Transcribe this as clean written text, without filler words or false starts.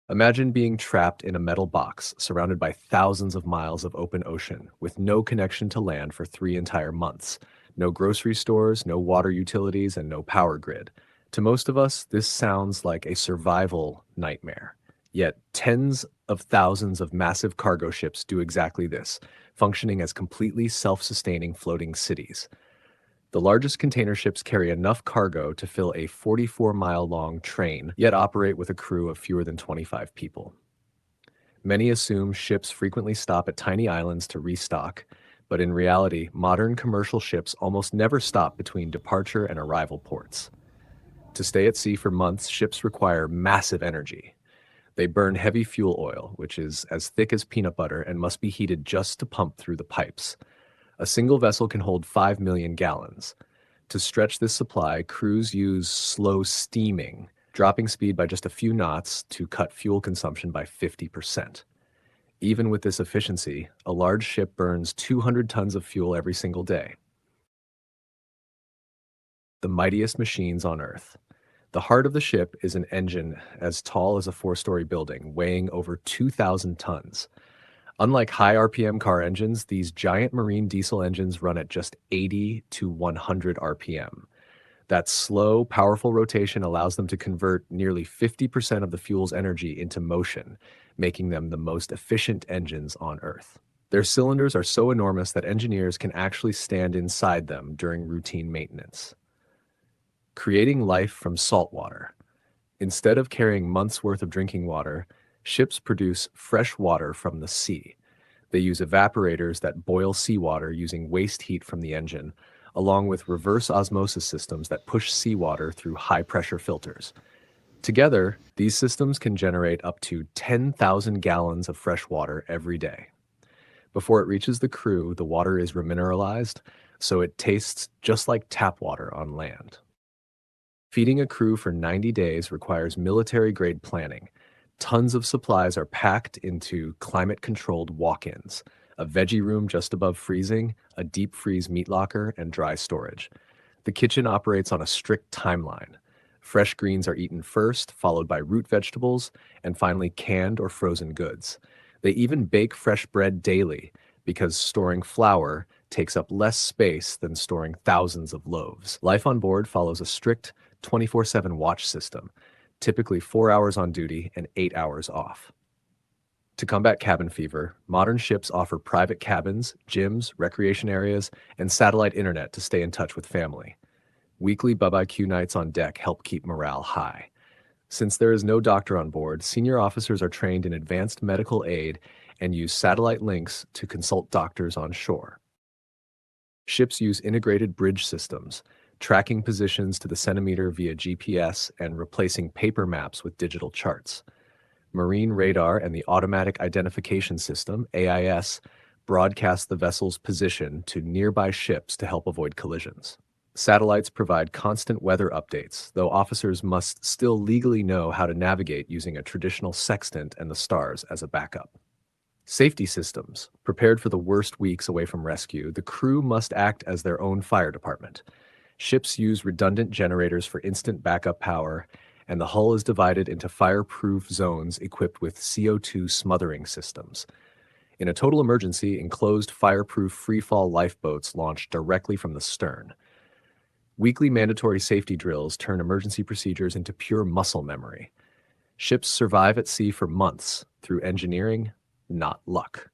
Imagine being trapped in a metal box surrounded by thousands of miles of open ocean with no connection to land for 3 entire months. No grocery stores, no water utilities, and no power grid. To most of us, this sounds like a survival nightmare. Yet, tens of thousands of massive cargo ships do exactly this, functioning as completely self sustaining floating cities. The largest container ships carry enough cargo to fill a 44-mile-long train, yet operate with a crew of fewer than 25 people. Many assume ships frequently stop at tiny islands to restock, but in reality, modern commercial ships almost never stop between departure and arrival ports. To stay at sea for months, ships require massive energy. They burn heavy fuel oil, which is as thick as peanut butter and must be heated just to pump through the pipes. A single vessel can hold 5 million gallons. To stretch this supply, crews use slow steaming, dropping speed by just a few knots to cut fuel consumption by 50%. Even with this efficiency, a large ship burns 200 tons of fuel every single day. The mightiest machines on Earth. The heart of the ship is an engine as tall as a four-story building, weighing over 2,000 tons. Unlike high RPM car engines, these giant marine diesel engines run at just 80 to 100 RPM. That slow, powerful rotation allows them to convert nearly 50% of the fuel's energy into motion, making them the most efficient engines on Earth. Their cylinders are so enormous that engineers can actually stand inside them during routine maintenance. Creating life from salt water. Instead of carrying months' worth of drinking water, ships produce fresh water from the sea. They use evaporators that boil seawater using waste heat from the engine, along with reverse osmosis systems that push seawater through high-pressure filters. Together, these systems can generate up to 10,000 gallons of fresh water every day. Before it reaches the crew, the water is remineralized, so it tastes just like tap water on land. Feeding a crew for 90 days requires military-grade planning. Tons of supplies are packed into climate-controlled walk-ins, a veggie room just above freezing, a deep freeze meat locker, and dry storage. The kitchen operates on a strict timeline. Fresh greens are eaten first, followed by root vegetables, and finally canned or frozen goods. They even bake fresh bread daily because storing flour takes up less space than storing thousands of loaves. Life on board follows a strict 24/7 watch system, typically 4 hours on duty and 8 hours off. To combat cabin fever, modern ships offer private cabins, gyms, recreation areas, and satellite internet to stay in touch with family. Weekly barbecue nights on deck help keep morale high. Since there is no doctor on board, senior officers are trained in advanced medical aid and use satellite links to consult doctors on shore. Ships use integrated bridge systems, tracking positions to the centimeter via GPS and replacing paper maps with digital charts. Marine radar and the Automatic Identification System, AIS, broadcast the vessel's position to nearby ships to help avoid collisions. Satellites provide constant weather updates, though officers must still legally know how to navigate using a traditional sextant and the stars as a backup. Safety systems. Prepared for the worst weeks away from rescue, the crew must act as their own fire department. Ships use redundant generators for instant backup power, and the hull is divided into fireproof zones equipped with CO2 smothering systems. In a total emergency, enclosed fireproof freefall lifeboats launch directly from the stern. Weekly mandatory safety drills turn emergency procedures into pure muscle memory. Ships survive at sea for months through engineering, not luck.